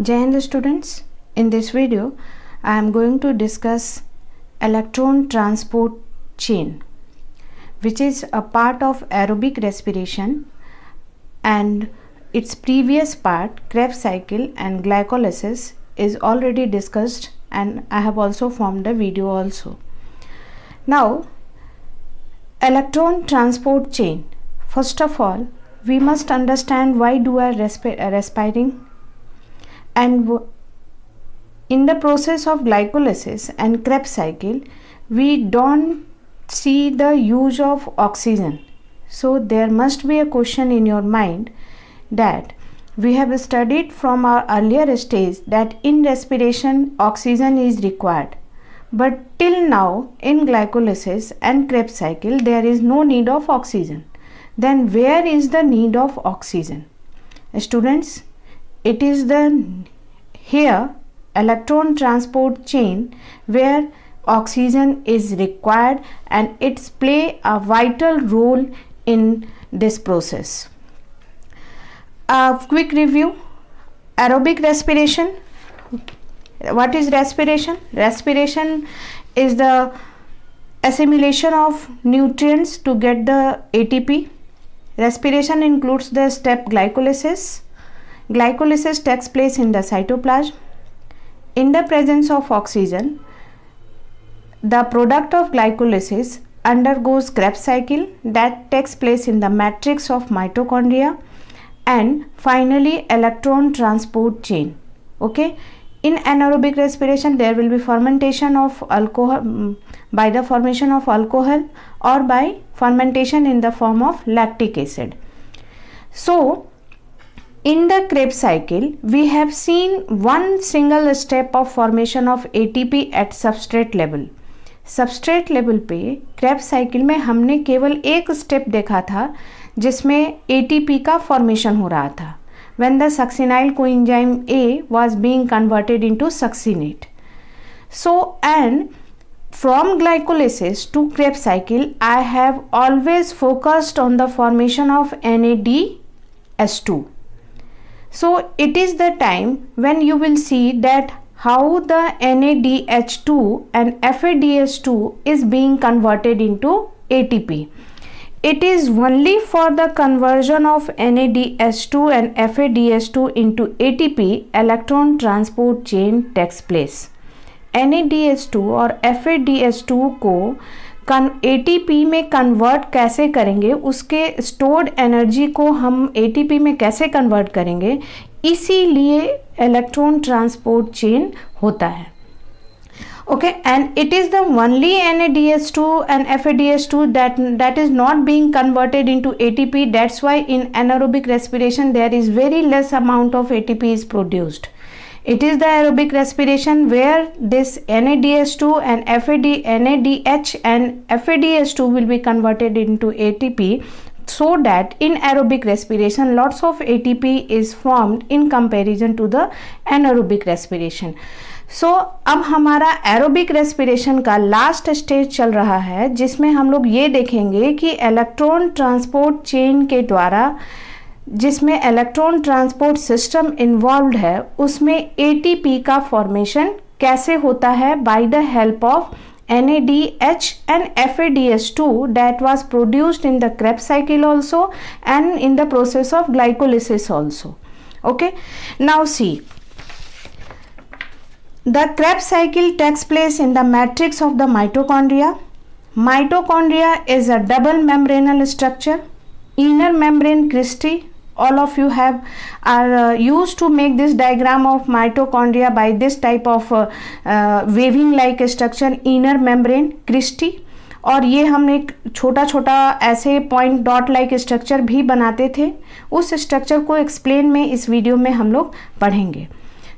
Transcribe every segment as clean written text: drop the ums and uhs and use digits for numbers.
Jai Hind students, in this video I am going to discuss electron transport chain, which is a part of aerobic respiration, and its previous part, Krebs cycle and glycolysis, is already discussed, and I have also formed a video also. Now, electron transport chain. First of all, we must understand why do I respiring, and in the process of glycolysis and Krebs cycle, we don't see the use of oxygen. So there must be a question in your mind that we have studied from our earlier stage that in respiration oxygen is required, but till now in glycolysis and Krebs cycle there is no need of oxygen. Then where is the need of oxygen? Students, it is the here electron transport chain where oxygen is required, and it's play a vital role in this process. A quick review: aerobic respiration. What is respiration? Respiration is the assimilation of nutrients to get the ATP. Respiration includes the step glycolysis. Glycolysis takes place in the cytoplasm. In the presence of oxygen, the product of glycolysis undergoes Krebs cycle that takes place in the matrix of mitochondria, and finally electron transport chain. Okay, in anaerobic respiration there will be fermentation of alcohol by the formation of alcohol or by fermentation in the form of lactic acid. So in the Krebs cycle, we have seen one single step of formation of ATP at substrate level. Substrate level पे Krebs cycle में हमने केवल एक step देखा था जिसमें ATP का formation हो रहा था when the succinyl coenzyme A was being converted into succinate. So, and from glycolysis to Krebs cycle, I have always focused on the formation of NADH2. So it is the time when you will see that how the NADH2 and FADH2 is being converted into ATP. It is only for the conversion of NADH2 and FADH2 into ATP electron transport chain takes place. NADH2 और FADH2 को ATP में convert कैसे करेंगे, उसके stored energy को हम ATP में कैसे कन्वर्ट करेंगे, इसीलिए इलेक्ट्रॉन ट्रांसपोर्ट चेन होता है. Okay, and it is the only NADH2 and FADH2 that is not being converted into ATP. That's why in anaerobic respiration there is very less amount of ATP is produced. It is the aerobic respiration where this NADH2 and NADH and FADH2 will be converted into ATP, so that in aerobic respiration lots of ATP is formed in comparison to the anaerobic respiration. सो अब हमारा aerobic respiration का last stage चल रहा है जिसमें हम लोग ये देखेंगे कि इलेक्ट्रॉन ट्रांसपोर्ट चेन के द्वारा जिसमें इलेक्ट्रॉन ट्रांसपोर्ट सिस्टम इन्वॉल्व्ड है उसमें ATP का फॉर्मेशन कैसे होता है by the help of NADH and FADH2 that was produced in the Krebs cycle also and in the process of glycolysis also. Okay, now see. The Krebs cycle takes place in the matrix of the mitochondria. Mitochondria is a double membranal structure. Inner membrane cristae. All of you are used to make this diagram of mitochondria by this type of waving like structure, inner membrane cristae. और ये हम एक छोटा छोटा ऐसे point dot like structure भी बनाते थे. उस स्ट्रक्चर को एक्सप्लेन में इस वीडियो में हम लोग पढ़ेंगे.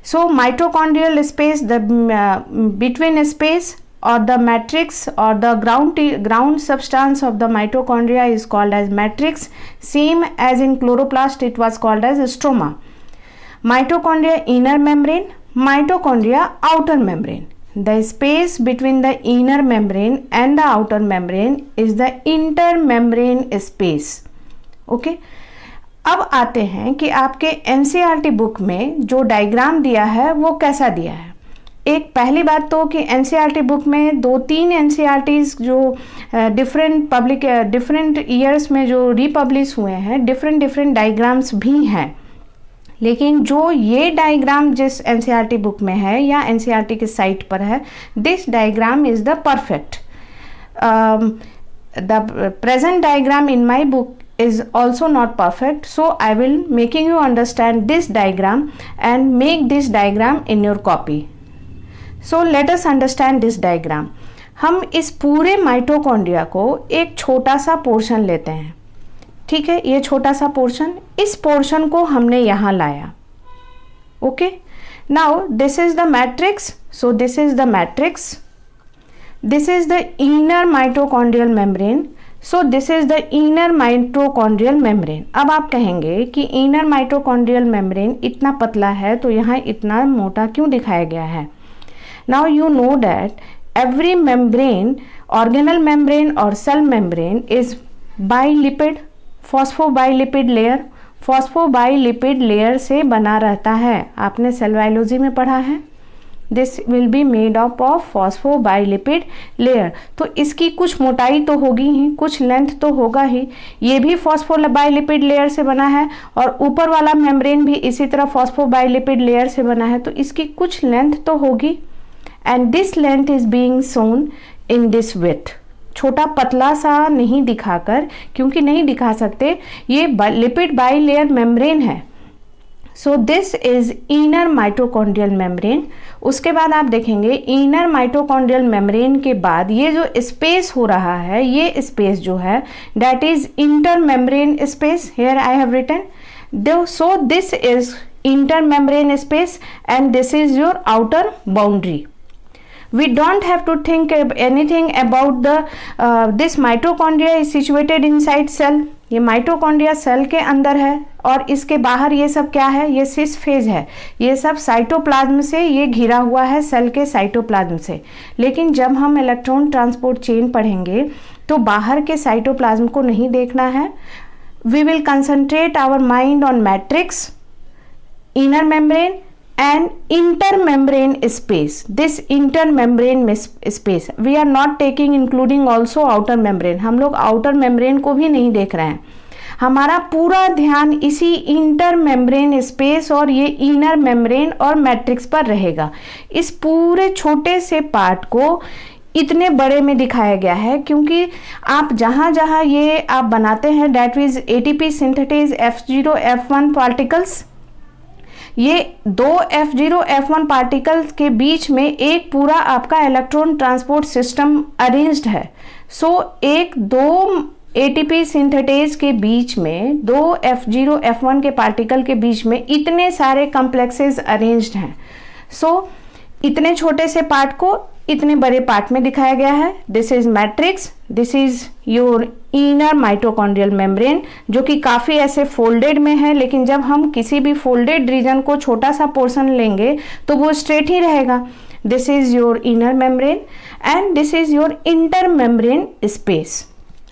So mitochondrial space, the between space or the matrix or the ground substance of the mitochondria is called as matrix. Same as in chloroplast, it was called as stroma. Mitochondria inner membrane, mitochondria outer membrane. The space between the inner membrane and the outer membrane is the intermembrane space. Okay. अब आते हैं कि आपके NCERT book में जो diagram दिया है वो कैसा दिया है। एक पहली बात तो कि एनसीईआरटी बुक में 2-3 एनसीईआरटीज जो डिफरेंट ईयर्स में जो रिपब्लिश हुए हैं, डिफरेंट डायग्राम्स भी हैं, लेकिन जो ये डायग्राम जिस एनसीईआरटी बुक में है या एनसीईआरटी की साइट पर है, this diagram is the perfect. The present diagram in my book is also not perfect, so I will making you understand this diagram and make this diagram in your copy. So let us understand this diagram. हम इस पूरे mitochondria को एक छोटा सा portion लेते हैं, ठीक है, ये छोटा सा पोर्शन, इस पोर्शन को हमने यहाँ लाया। Okay, now this is the matrix, so this is the matrix, this is the inner mitochondrial membrane, so this is the inner mitochondrial membrane. अब आप कहेंगे कि इनर माइटोकॉन्ड्रियल मेम्ब्रेन इतना पतला है तो यहाँ इतना मोटा क्यों दिखाया गया है। Now you know that every membrane, organelle membrane और cell membrane is bilipid, phosphobilipid layer, phosphobilipid layer से बना रहता है। आपने सेल बायोलॉजी में पढ़ा है, this will be made up of phosphobilipid layer. तो इसकी कुछ मोटाई तो होगी ही, कुछ लेंथ तो होगा ही। ये भी फॉस्फोबाइलिपिड लेयर से बना है और ऊपर वाला मेम्ब्रेन भी इसी तरह फॉस्फोबाइलिपिड लेयर से बना है, तो इसकी कुछ लेंथ तो होगी। And this length is being shown in this with, छोटा पतला सा नहीं दिखाकर, क्योंकि नहीं दिखा सकते, ये लिपिड बाई लेयर मेम्ब्रेन है। सो this is inner mitochondrial membrane. उसके बाद आप देखेंगे इनर माइटोकॉन्ड्रियल मेम्ब्रेन के बाद ये जो स्पेस हो रहा है, ये स्पेस जो है that is inter membrane space. Here I have written, so this is inter membrane space and this is your outer boundary. We don't have to think anything about the this mitochondria is situated inside cell. ये mitochondria cell के अंदर है और इसके बाहर ये सब क्या है, ये सिस फेज है, ये सब साइटोप्लाज्म से ये घिरा हुआ है, सेल के साइटोप्लाज्म से। लेकिन जब हम इलेक्ट्रॉन ट्रांसपोर्ट चेन पढ़ेंगे तो बाहर के साइटोप्लाज्म को नहीं देखना है। We will concentrate our mind on matrix, inner membrane and intermembrane space. This intermembrane space we are not taking including also outer membrane. हम लोग outer membrane को भी नहीं देख रहे हैं, हमारा पूरा ध्यान इसी इंटर मेम्ब्रेन स्पेस और ये इनर मेम्ब्रेन और मैट्रिक्स पर रहेगा। इस पूरे छोटे से पार्ट को इतने बड़े में दिखाया गया है क्योंकि आप जहाँ जहाँ ये आप बनाते हैं that is ATP synthetase F0 F1 particles, ये दो F0 F1 पार्टिकल्स के बीच में एक पूरा आपका इलेक्ट्रॉन ट्रांसपोर्ट सिस्टम अरेंज्ड है। सो एक दो ATP सिंथेटेज के बीच में, दो F0 F1 के पार्टिकल के बीच में इतने सारे कॉम्प्लेक्सेस अरेंज्ड हैं। सो इतने छोटे से पार्ट को इतने बड़े पार्ट में दिखाया गया है। This is matrix, this is your inner mitochondrial membrane, जो कि काफ़ी ऐसे फोल्डेड में है, लेकिन जब हम किसी भी फोल्डेड रीजन को छोटा सा पोर्शन लेंगे तो वो स्ट्रेट ही रहेगा। This is your inner membrane and this is your inter membrane space.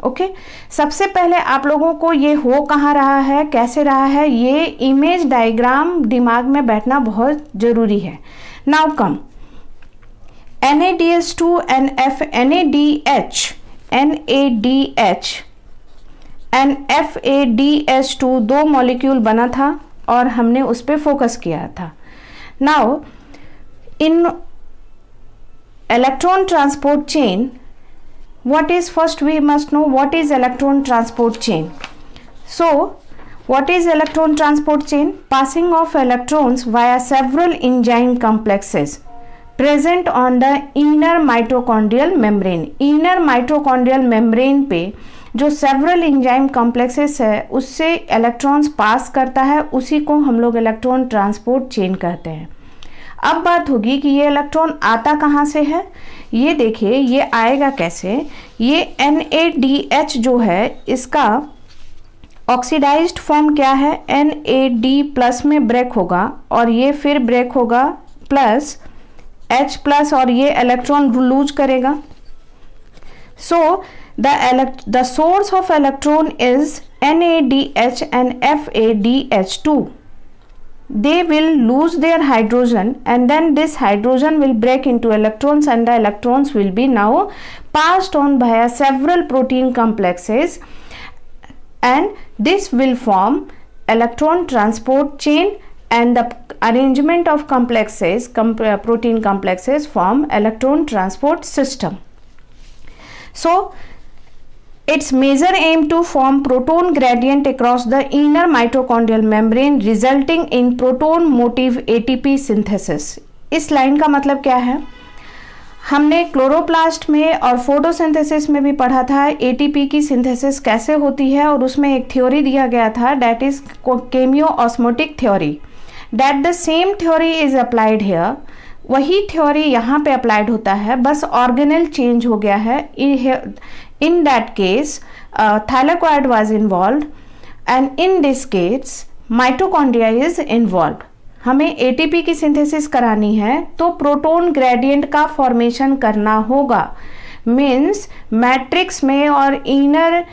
Okay, सबसे पहले आप लोगों को ये हो कहाँ रहा है, कैसे रहा है, ये इमेज डायग्राम दिमाग में बैठना बहुत ज़रूरी है। Now come, NADH2 and NADH and FADH2 दो मॉलिक्यूल बना था और हमने उस पर फोकस किया था। Now in electron transport chain, what is first we must know what is electron transport chain. So what is electron transport chain? Passing of electrons via several enzyme complexes present on the inner mitochondrial membrane. inner mitochondrial membrane पे जो several enzyme complexes है उससे electrons पास करता है, उसी को हम लोग इलेक्ट्रॉन ट्रांसपोर्ट चेन कहते हैं। अब बात होगी कि ये इलेक्ट्रॉन आता कहाँ से है। ये देखिए ये आएगा कैसे, ये NADH जो है इसका ऑक्सीडाइज्ड फॉर्म क्या है, NAD+ में ब्रेक होगा और ये फिर ब्रेक होगा H+ और ये इलेक्ट्रॉन लूज करेगा। सो the source of electron is NADH and FADH2. They will lose their hydrogen, and then this hydrogen will break into electrons, and the electrons will be now passed on via several protein complexes, and this will form electron transport chain, and the arrangement of complexes, protein complexes, form electron transport system. So its major aim to form proton gradient across the inner mitochondrial membrane resulting in proton motive ATP synthesis. इस line का मतलब क्या है? हमने chloroplast में और photosynthesis में भी पढ़ा था एटीपी की सिंथेसिस कैसे होती है, और उसमें एक थ्योरी दिया गया था, that is cameo osmotic theory. That the same theory is applied here. वही थ्योरी यहाँ पे अप्लाइड होता है, बस ऑर्गेनल चेंज हो गया है. In that case, thylakoid was involved, and in this case, mitochondria is involved. हमें ATP की सिंथेसिस करानी है तो प्रोटोन ग्रेडियंट का फॉर्मेशन करना होगा. मीन्स मैट्रिक्स में और इनर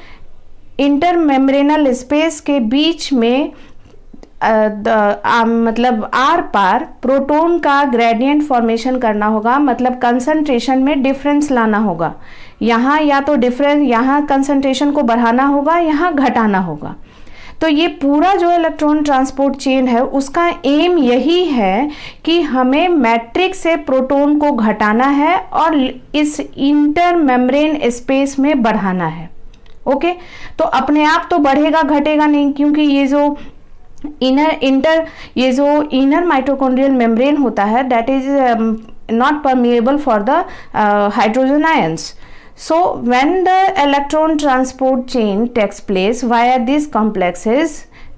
इंटरमेम्ब्रेनल स्पेस के बीच में मतलब आर पार प्रोटोन का ग्रेडियंट फॉर्मेशन करना होगा. मतलब कंसंट्रेशन में डिफरेंस लाना होगा. यहाँ या तो डिफरेंस, यहाँ कंसंट्रेशन को बढ़ाना होगा, यहाँ घटाना होगा. तो ये पूरा जो इलेक्ट्रॉन ट्रांसपोर्ट चेन है उसका एम यही है कि हमें मैट्रिक्स से प्रोटोन को घटाना है और इस इंटर मेम्ब्रेन स्पेस में बढ़ाना है. ओके, तो अपने आप तो बढ़ेगा घटेगा नहीं, क्योंकि ये जो इनर माइटोकॉन्ड्रियल मेम्ब्रेन होता है that is not permeable for the hydrogen ions. So when the electron transport chain takes place via these complexes,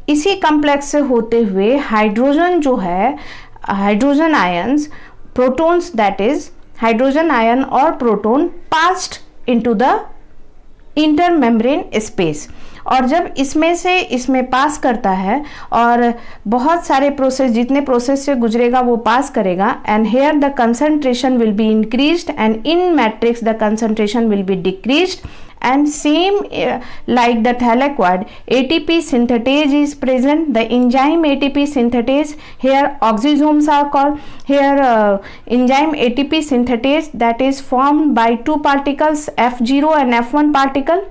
इसी कॉम्प्लेक्स से होते हुए हाइड्रोजन जो है, hydrogen ions, protons, that is hydrogen ion और proton passed into the intermembrane space. और जब इसमें से इसमें पास करता है और बहुत सारे प्रोसेस, जितने प्रोसेस से गुजरेगा वो पास करेगा, and here the concentration will be increased and in matrix the concentration will be decreased. And same like the thylakoid, ATP synthetase is present. The enzyme ATP synthetase, here oxysomes are called. Here enzyme ATP synthetase that is formed by two particles F0 and F1 particle.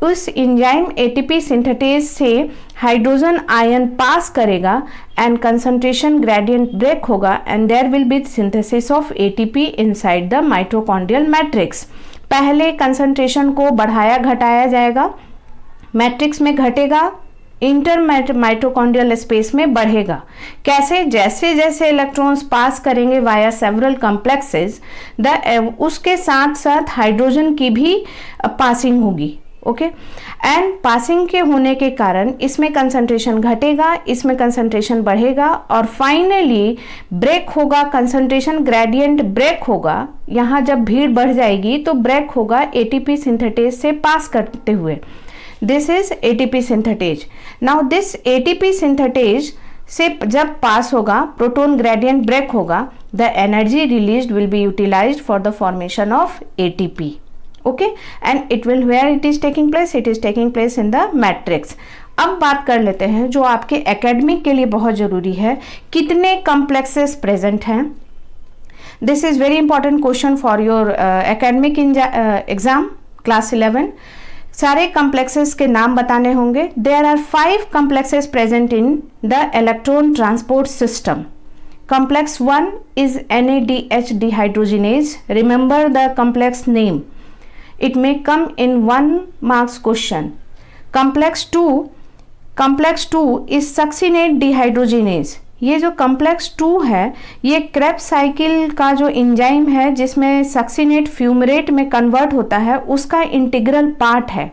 उस enzyme ATP synthetase से hydrogen ion पास करेगा and concentration gradient break होगा, and there will be synthesis of ATP inside the mitochondrial matrix. पहले concentration को बढ़ाया घटाया जाएगा, मैट्रिक्स में घटेगा, इंटर माइटोकॉन्ड्रियल स्पेस में बढ़ेगा. कैसे? जैसे जैसे इलेक्ट्रॉन्स पास करेंगे वाया सेवरल कॉम्प्लेक्सेस, उसके साथ साथ हाइड्रोजन की भी पासिंग होगी. ओके, एंड पासिंग के होने के कारण इसमें कंसंट्रेशन घटेगा, इसमें कंसंट्रेशन बढ़ेगा, और फाइनली ब्रेक होगा, कंसंट्रेशन ग्रेडियंट ब्रेक होगा. यहाँ जब भीड़ बढ़ जाएगी तो ब्रेक होगा ATP सिंथेटेज से पास करते हुए. This is ATP synthetase. Now this ATP synthetase से जब पास होगा, प्रोटोन ग्रेडियंट ब्रेक होगा, the energy released will be utilized for the formation of ATP. Okay, and it will, where it is taking place, it is taking place in the matrix. अब बात कर लेते हैं जो आपके एकेडमिक के लिए बहुत जरूरी है, कितने कॉम्प्लेक्सेस प्रेजेंट हैं. This is very important question for your academic exam class 11. सारे कॉम्प्लेक्सेस के नाम बताने होंगे. There are 5 complexes present in the electron transport system. Complex 1 is NADH dehydrogenase. Remember the complex name. It may come in 1 marks question. Complex 2 is succinate dehydrogenase. ये जो complex 2 है ये Krebs cycle का जो एंजाइम है जिसमें succinate fumarate में convert होता है उसका इंटीग्रल पार्ट है.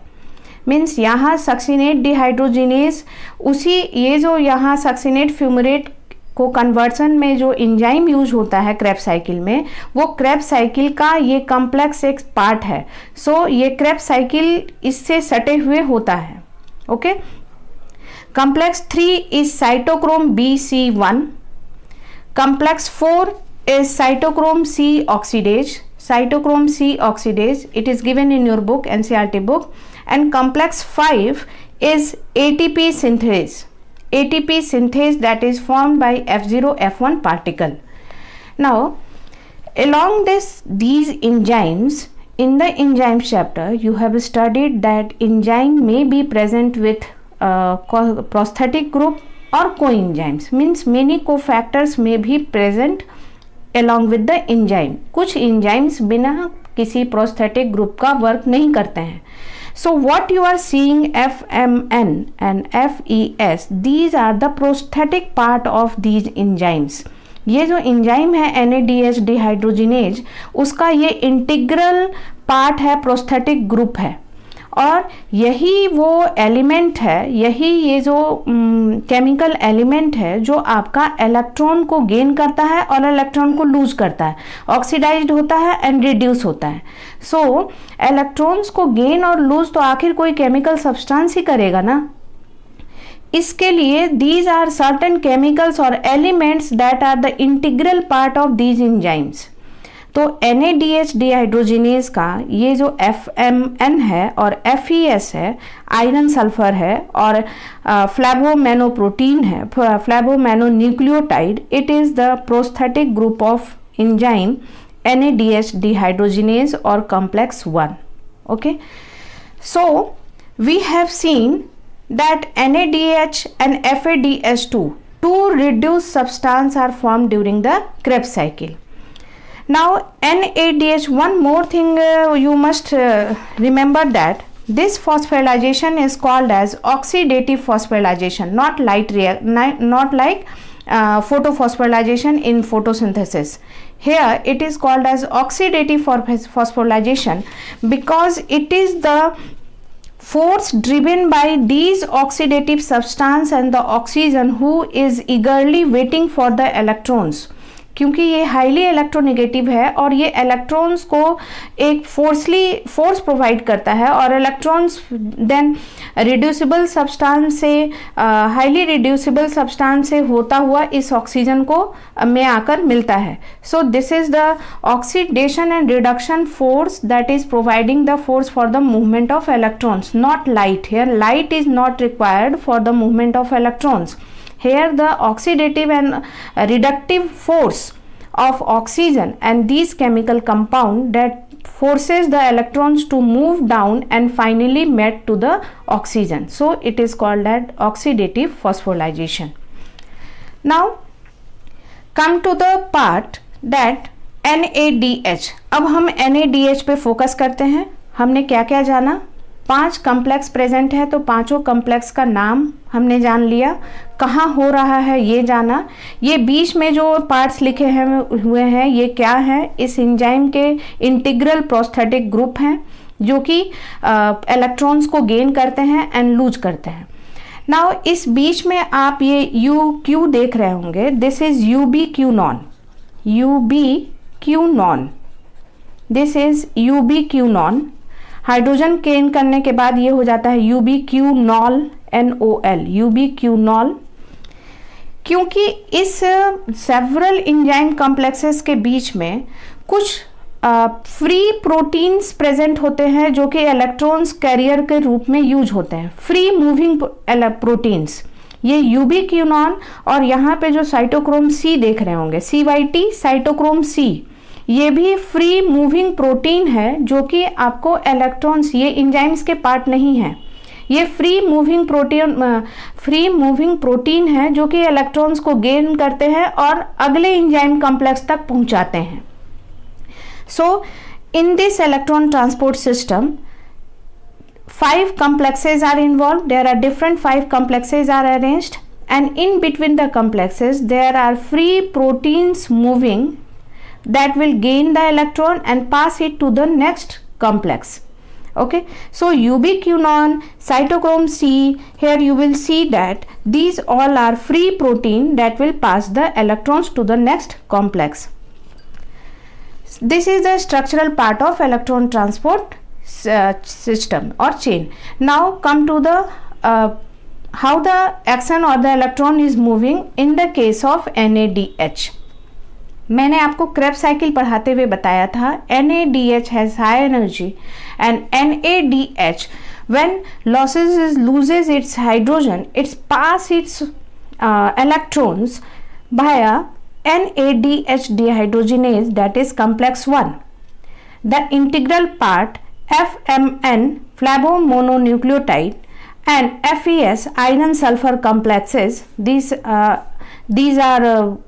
मीन्स यहाँ सक्सिनेट डिहाइड्रोजिनेज उसी ये जो यहाँ सक्सिनेट फ्यूमरेट को कन्वर्सन में जो एंजाइम यूज होता है क्रेब्स साइकिल में वो क्रेब्स साइकिल का ये कॉम्प्लेक्स एक पार्ट है. सो ये क्रेब्स साइकिल इससे सटे हुए होता है. Okay. Complex 3 is cytochrome BC1. Complex 4 is cytochrome C oxidase. cytochrome C oxidase. It is given in your book, NCERT book. And complex 5 is ATP synthase. ATP synthase that is formed by F0 F1 particle. Now along these enzymes, in the enzyme chapter you have studied that enzyme may be present with prosthetic group or coenzymes, means many cofactors may be present along with the enzyme. कुछ enzymes बिना किसी prosthetic group का work नहीं करते हैं. So what you are seeing FMN and FES, these are the prosthetic part of these enzymes. ये जो enzyme है NADH डिहाइड्रोजिनेज, उसका ये इंटीग्रल पार्ट है, प्रोस्थेटिक ग्रुप है, और यही वो एलिमेंट है, यही ये जो केमिकल एलिमेंट है जो आपका इलेक्ट्रॉन को गेन करता है और इलेक्ट्रॉन को लूज करता है, ऑक्सीडाइज्ड होता है एंड रिड्यूस होता है. सो इलेक्ट्रॉन्स को गेन और लूज तो आखिर कोई केमिकल सब्सटेंस ही करेगा ना. इसके लिए दीज आर सर्टेन केमिकल्स और elements that are the integral part of these enzymes. तो NADH डिहाइड्रोजिनेज का ये जो FMN है और FES है, आयरन सल्फर है, और फ्लैवोमेनोप्रोटीन है, flavomenonucleotide, it is the prosthetic group of enzyme NADH dehydrogenase और complex 1. Okay, so we have seen that NADH and FADH2, two reduced substance are formed during the Krebs cycle. Now NADH, one more thing you must remember that this phosphorylation is called as oxidative phosphorylation, not not like photophosphorylation in photosynthesis. Here it is called as oxidative phosphorylation because it is the force driven by these oxidative substance and the oxygen who is eagerly waiting for the electrons. क्योंकि ये highly electronegative है और ये electrons को एक force provide करता है, और इलेक्ट्रॉन्स देन रिड्यूसिबल सब्सटेंस से हाईली रिड्यूसिबल सब्सटेंस से होता हुआ इस ऑक्सीजन को में आकर मिलता है. सो this is the oxidation and reduction force that is providing the force for the movement of electrons, not light. Here light is not required for the movement of electrons. Here the oxidative and reductive force of oxygen and these chemical compound that forces the electrons to move down and finally met to the oxygen. So it is called that oxidative phosphorylation. Now come to the part that NADH. अब हम NADH पे focus करते हैं. हमने क्या क्या जाना? 5 complex present है, तो पांचों कम्प्लेक्स का नाम हमने जान लिया, कहाँ हो रहा है ये जाना. ये बीच में जो पार्ट्स लिखे हुए हैं ये क्या है? इस एंजाइम के इंटीग्रल प्रोस्थेटिक ग्रुप हैं जो कि इलेक्ट्रॉन्स को गेन करते हैं एंड लूज करते हैं. नाउ इस बीच में आप ये UQ देख रहे होंगे, this is UBQ non, this is UBQ. Hydrogen gain करने के बाद ये हो जाता है UBQ knoll NOL, UBQ knoll. क्योंकि इस सेवरल एंजाइम कॉम्प्लेक्सेस के बीच में कुछ फ्री प्रोटीन्स प्रेजेंट होते हैं जो कि इलेक्ट्रॉन्स कैरियर के रूप में यूज होते हैं, फ्री मूविंग प्रोटीन्स. ये UBQ नॉन, और यहाँ पे जो साइटोक्रोम C देख रहे होंगे, CYT साइटोक्रोम C, ये भी फ्री मूविंग प्रोटीन है जो कि आपको इलेक्ट्रॉन्स, ये एंजाइम्स के पार्ट नहीं है, ये फ्री मूविंग प्रोटीन है जो कि इलेक्ट्रॉन्स को गेन करते हैं और अगले एंजाइम कॉम्प्लेक्स तक पहुंचाते हैं. So in this electron transport system 5 complexes are involved. There are different 5 complexes are arranged, and in between the complexes there are free proteins moving that will gain the electron and pass it to the next complex. Okay, so UBQ non, cytochrome C, here you will see that these all are free protein that will pass the electrons to the next complex. This is the structural part of electron transport system or chain. Now come to the how the action or the electron is moving in the case of NADH. मैंने आपको Krebs cycle पढ़ाते हुए बताया था NADH has high energy and NADH when loses its hydrogen, it's pass its electrons via NADH dehydrogenase, that is complex 1. The integral part FMN flavomononucleotide and FES iron sulfur complexes, these are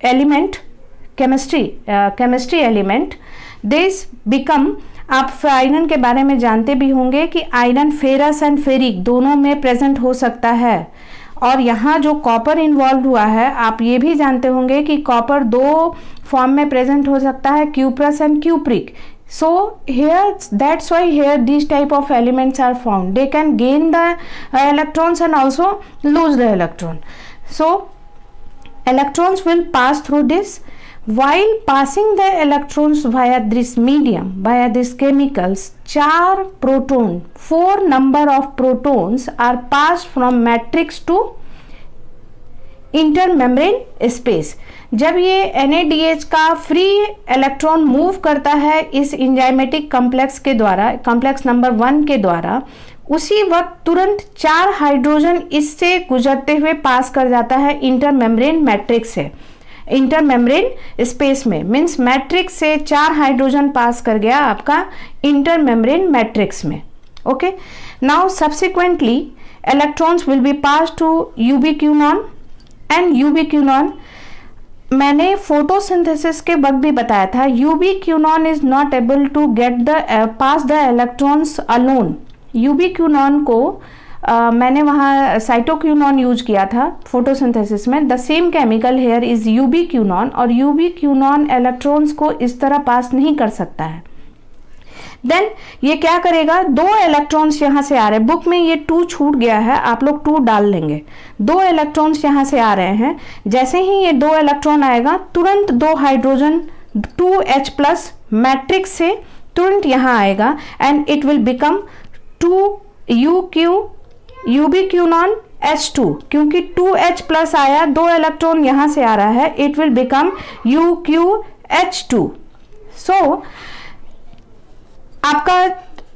element chemistry element. This become, आप iron के बारे में जानते भी होंगे कि iron ferrous and ferric दोनों में प्रेजेंट हो सकता है, और यहाँ जो कॉपर इन्वॉल्व हुआ है आप ये भी जानते होंगे कि कॉपर दो फॉर्म में प्रेजेंट हो सकता है, cuprous and cupric. So here, that's why here these type of elements are found. They can gain the electrons and also lose the electron. So electrons will pass through this. While passing the electrons via this medium, via these chemicals, 4 number of protons are passed from matrix to intermembrane space. जब ये NADH का free electron move करता है इस enzymatic complex के द्वारा, complex number 1 के द्वारा, उसी वक्त तुरंत 4 हाइड्रोजन इससे गुजरते हुए पास कर जाता है इंटरमेम्ब्रेन मैट्रिक्स से, इंटरमेम्ब्रेन स्पेस में. मीन्स मैट्रिक्स से 4 हाइड्रोजन पास कर गया आपका इंटरमेम्ब्रेन मैट्रिक्स में. Okay, now subsequently electrons will be pass to ubiquinone and ubiquinone. मैंने फोटोसिंथेसिस के वक्त भी बताया था ubiquinone is not able to get the pass the electrons alone. Ubiquinone को मैंने वहाँ साइटोक्यूनॉन यूज किया था फोटोसिंथेसिस में. The same chemical here is ubiquinone, और यूबिक्यूनॉन इलेक्ट्रॉन्स को इस तरह पास नहीं कर सकता है. देन ये क्या करेगा, 2 इलेक्ट्रॉन्स यहाँ से आ रहे हैं, बुक में ये 2 छूट गया है, आप लोग 2 डाल लेंगे. 2 इलेक्ट्रॉन्स यहाँ से आ रहे हैं. जैसे ही ये 2 इलेक्ट्रॉन आएगा तुरंत 2 हाइड्रोजन 2H+ मैट्रिक्स से तुरंत यहाँ आएगा and it will become 2UQ ubiquinone H2. क्योंकि 2H+ आया, 2 इलेक्ट्रॉन यहाँ से आ रहा है, इट विल बिकम UQH2. सो आपका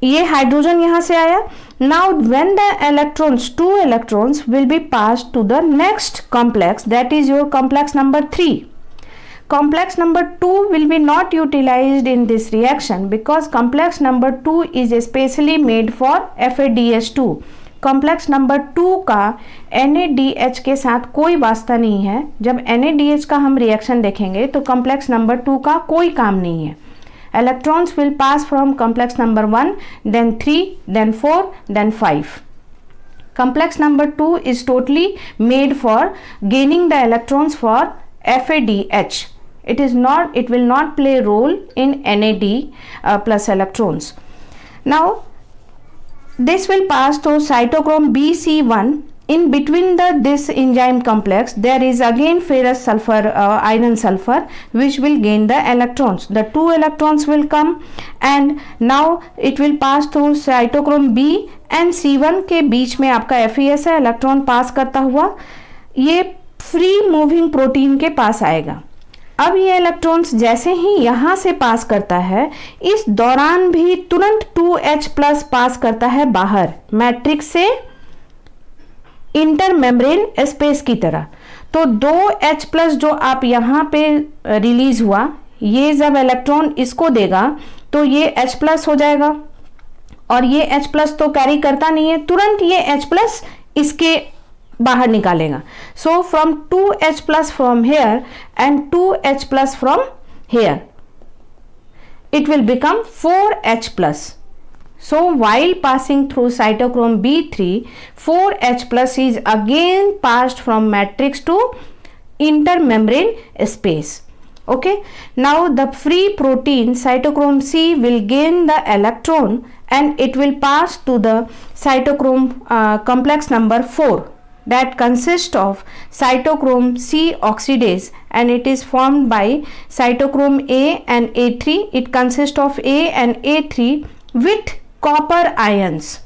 ये हाइड्रोजन यहाँ से आया. Now when the electrons 2 electrons will be passed to the next complex, that is your complex number 3. Complex number 2 will be not utilized in this reaction because complex number 2 is especially made for FADH2. Complex number 2 का NADH के साथ कोई वास्ता नहीं है. जब NADH का हम रिएक्शन देखेंगे तो कॉम्प्लेक्स नंबर 2 का कोई काम नहीं है. Electrons will pass from complex number 1, then 3, then 4, then 5. Complex number 2 is totally made for gaining the electrons for FADH. It will not play role in NAD plus electrons. Now this will pass to cytochrome BC1. In between this enzyme complex there is again ferrous sulfur, iron sulfur, which will gain the electrons. The 2 electrons will come and now it will pass through cytochrome B and C1 के बीच में आपका FES है, electron पास करता हुआ ये free moving protein के पास आएगा. अब ये इलेक्ट्रॉन्स जैसे ही यहाँ से पास करता है, इस दौरान भी तुरंत 2H+ पास करता है बाहर मैट्रिक्स से इंटरमेम्ब्रेन स्पेस की तरह. तो 2H+ जो आप यहाँ पे रिलीज हुआ, ये जब इलेक्ट्रॉन इसको देगा तो ये H+ हो जाएगा, और ये H+ तो कैरी करता नहीं है, तुरंत ये H+ इसके बाहर निकालेगा. So from 2H+ from here and 2H+ from here it will become 4H+. So while passing through cytochrome B3, 4H+ is again passed from matrix to intermembrane space. Okay, now the free protein cytochrome C will gain the electron and it will pass to the cytochrome complex number 4 that consists of cytochrome C oxidase, and it is formed by cytochrome A and A3. It consists of A and A3 with copper ions.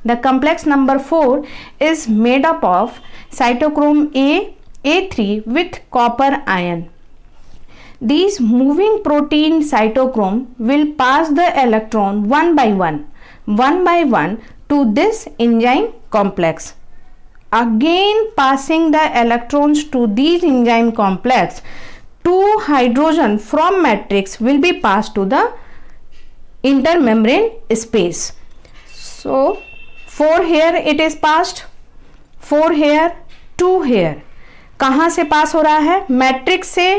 The complex number 4 is made up of cytochrome A, A3 with copper ion. these moving protein cytochrome will pass the electron one by one to this enzyme complex. Again passing the electrons to these enzyme complex, 2 hydrogen from matrix will be passed to the intermembrane space. So 4 here it is passed, 4 here, 2 here. कहाँ से पास हो रहा है? Matrix से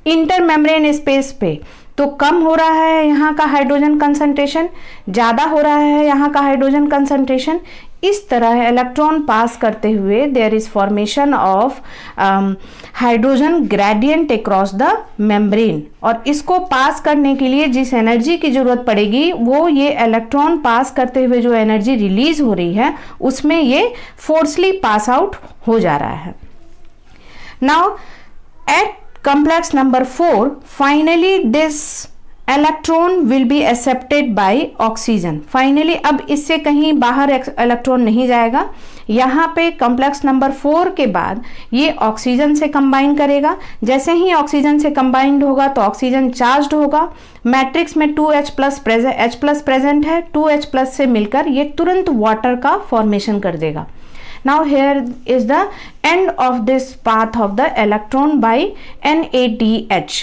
intermembrane space पे. तो कम हो रहा है यहाँ का हाइड्रोजन कंसंट्रेशन, ज़्यादा हो रहा है यहाँ का हाइड्रोजन कंसंट्रेशन. इस तरह इलेक्ट्रॉन पास करते हुए there is formation of hydrogen gradient across the membrane. और इसको पास करने के लिए जिस एनर्जी की जरूरत पड़ेगी वो ये इलेक्ट्रॉन पास करते हुए जो एनर्जी रिलीज हो रही है उसमें ये फोर्सली पास आउट हो जा रहा है. Now at complex number 4, finally this electron will be accepted by oxygen. Finally अब इससे कहीं बाहर इलेक्ट्रॉन नहीं जाएगा. यहाँ पे कॉम्प्लेक्स नंबर 4 के बाद ये ऑक्सीजन से कंबाइन करेगा. जैसे ही ऑक्सीजन से कंबाइंड होगा तो ऑक्सीजन चार्ज्ड होगा. मैट्रिक्स में 2H प्लस प्रेजेंट है. 2H प्लस से मिलकर ये तुरंत वाटर का फॉर्मेशन कर देगा. Now here is the end of this path of the electron by NADH.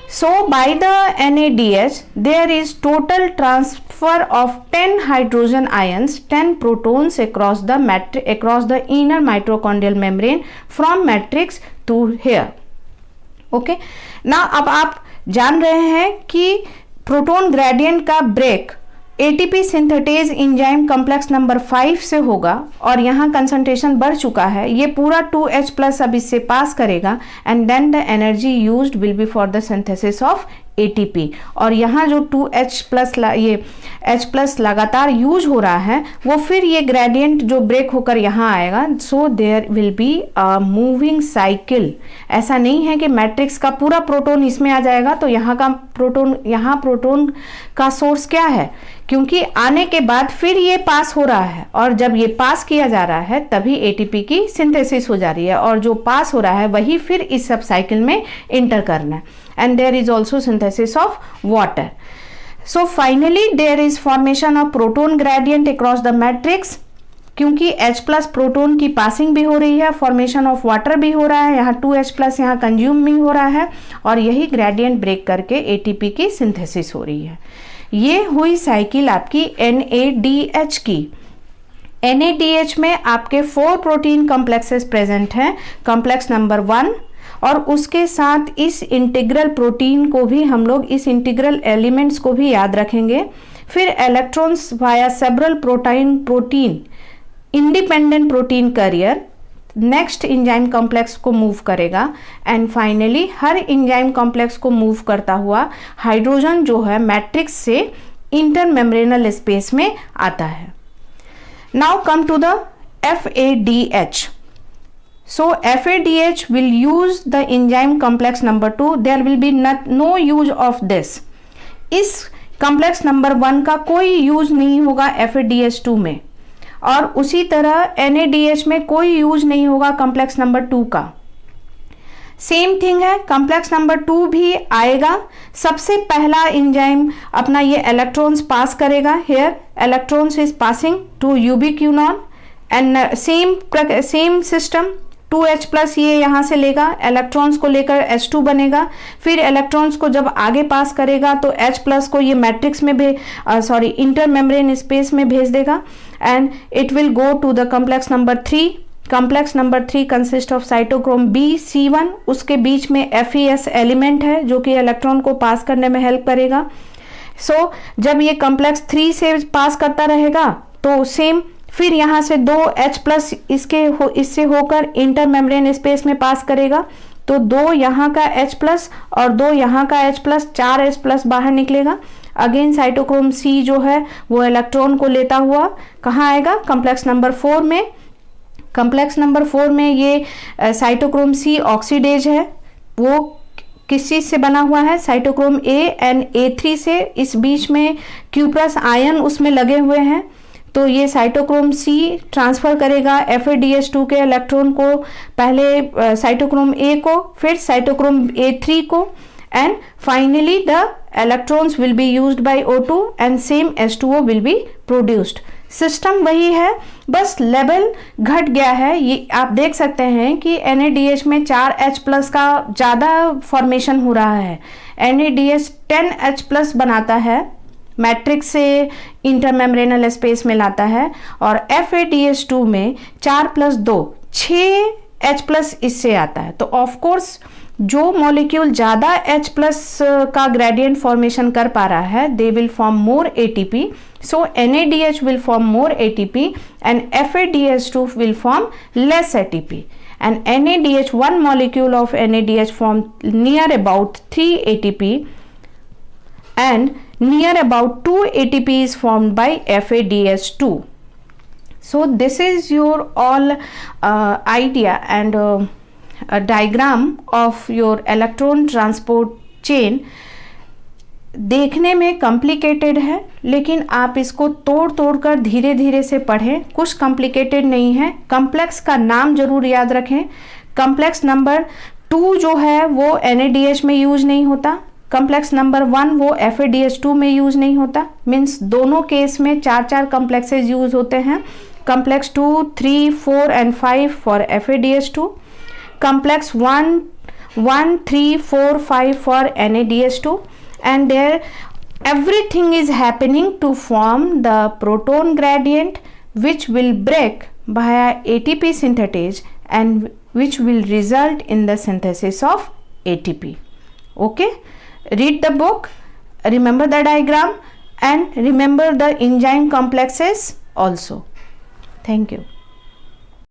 So by the NADH there is total transfer of 10 hydrogen ions, 10 protons across the inner mitochondrial membrane from matrix to here. Okay. Now अब आप जान रहे हैं कि proton gradient का break ATP synthetase enzyme complex number 5 से होगा और यहाँ कंसंट्रेशन बढ़ चुका है. ये पूरा 2H प्लस अब इससे पास करेगा and then the energy used will be for the synthesis of ATP. और यहाँ जो 2H प्लस ये H प्लस लगातार यूज हो रहा है वो फिर ये ग्रेडियंट जो ब्रेक होकर यहाँ आएगा. So there will be a moving cycle. ऐसा नहीं है कि मैट्रिक्स का पूरा प्रोटॉन इसमें आ जाएगा तो यहाँ प्रोटॉन का सोर्स क्या है, क्योंकि आने के बाद फिर ये पास हो रहा है और जब ये पास किया जा रहा है तभी ATP की सिंथेसिस हो जा रही है और जो पास हो रहा है वही फिर इस सब साइकिल में इंटर करना है. And there is also synthesis of water. So finally there is formation of proton gradient across the matrix. क्योंकि H प्लस प्रोटोन की पासिंग भी हो रही है, फॉर्मेशन ऑफ वाटर भी हो रहा है, यहाँ 2H प्लस यहाँ कंज्यूम भी हो रहा है और यही ग्रेडियंट ब्रेक करके ATP की सिंथेसिस हो रही है. ये हुई साइकिल आपकी NADH की. NADH में आपके 4 प्रोटीन कॉम्प्लेक्सेस प्रेजेंट हैं, कॉम्प्लेक्स नंबर 1 और उसके साथ इस इंटीग्रल प्रोटीन को भी हम लोग इस इंटीग्रल एलिमेंट्स को भी याद रखेंगे. फिर electrons via several protein independent protein carrier next enzyme complex को मूव करेगा एंड फाइनली हर एंजाइम कॉम्प्लेक्स को मूव करता हुआ हाइड्रोजन जो है मैट्रिक्स से इंटरमेम्ब्रेनल स्पेस में आता है. Now come to the FADH. So FADH will use the enzyme complex number 2. There will be no use of this. इस complex number 1 का कोई यूज नहीं होगा FADH2 में और उसी तरह NADH में कोई यूज नहीं होगा complex number 2 का. सेम थिंग है, कॉम्प्लेक्स नंबर 2 भी आएगा. सबसे पहला एंजाइम अपना ये इलेक्ट्रॉन्स पास करेगा. Here electrons is passing to ubiquinone and same system 2H plus ये यहाँ से लेगा, इलेक्ट्रॉन्स को लेकर H2 बनेगा. फिर इलेक्ट्रॉन्स को जब आगे पास करेगा तो H प्लस को ये मैट्रिक्स में इंटरमेम्ब्रेन स्पेस में भेज देगा and it will go to the complex number 3. Complex number 3 consist of cytochrome B/C1. उसके बीच में FeS एलिमेंट है जो कि इलेक्ट्रॉन को पास करने में हेल्प करेगा. सो जब ये कॉम्प्लेक्स 3 से पास करता रहेगा तो सेम फिर यहाँ से 2H प्लस इससे होकर इंटरमेम्ब्रेन स्पेस में पास करेगा तो 2 यहाँ का H प्लस और 2 यहाँ का H प्लस, 4 H प्लस बाहर निकलेगा. अगेन साइटोक्रोम C जो है वो इलेक्ट्रॉन को लेता हुआ कहाँ आएगा, कॉम्प्लेक्स नंबर 4 में. कॉम्प्लेक्स नंबर 4 में ये साइटोक्रोम C ऑक्सीडेज है, वो किस चीज़ से बना हुआ है, साइटोक्रोम A एंड A3 से. इस बीच में Q+ आयन उसमें लगे हुए हैं तो ये साइटोक्रोम C ट्रांसफ़र करेगा FADH2 के इलेक्ट्रॉन को, पहले साइटोक्रोम A को, फिर साइटोक्रोम A3 को and finally the electrons will be used by O2 and same H2O will be produced. System वही है, बस लेवल घट गया है. ये आप देख सकते हैं कि NaDH में 4H+ का ज़्यादा फॉर्मेशन हो रहा है. NaDH 10H+ बनाता है, मैट्रिक्स से इंटरमेम्ब्रेनल स्पेस में लाता है, और FADH2 में 4+2 6H+ इससे आता है. तो ऑफ कोर्स जो मॉलिक्यूल ज़्यादा H+ का ग्रेडियंट फॉर्मेशन कर पा रहा है, they will form more ATP. So NaDH will form more ATP and FADH2 will form less ATP. And NaDH, one molecule of NaDH form near about 3 ATP and near about 2 ATP is formed by FADH2. So this is your all idea and a diagram of your electron transport chain. देखने में complicated है, लेकिन आप इसको तोड़ कर धीरे धीरे से पढ़ें. कुछ कॉम्प्लिकेटेड नहीं है. कॉम्प्लेक्स का नाम जरूर याद रखें. कॉम्प्लेक्स नंबर 2 जो है वो NaDH में यूज नहीं होता. कॉम्प्लेक्स नंबर 1 वो FADH2 में यूज नहीं होता. मीन्स दोनों केस में 4 कॉम्प्लेक्सेज यूज होते हैं. Complex 2, 3, 4 and 5 for FADH2. Complex 1, 3, 4, 5 for NaDH2. And there everything is happening to form the proton gradient, which will break via ATP synthetase and which will result in the synthesis of ATP. Okay, read the book, remember the diagram and remember the enzyme complexes also. Thank you.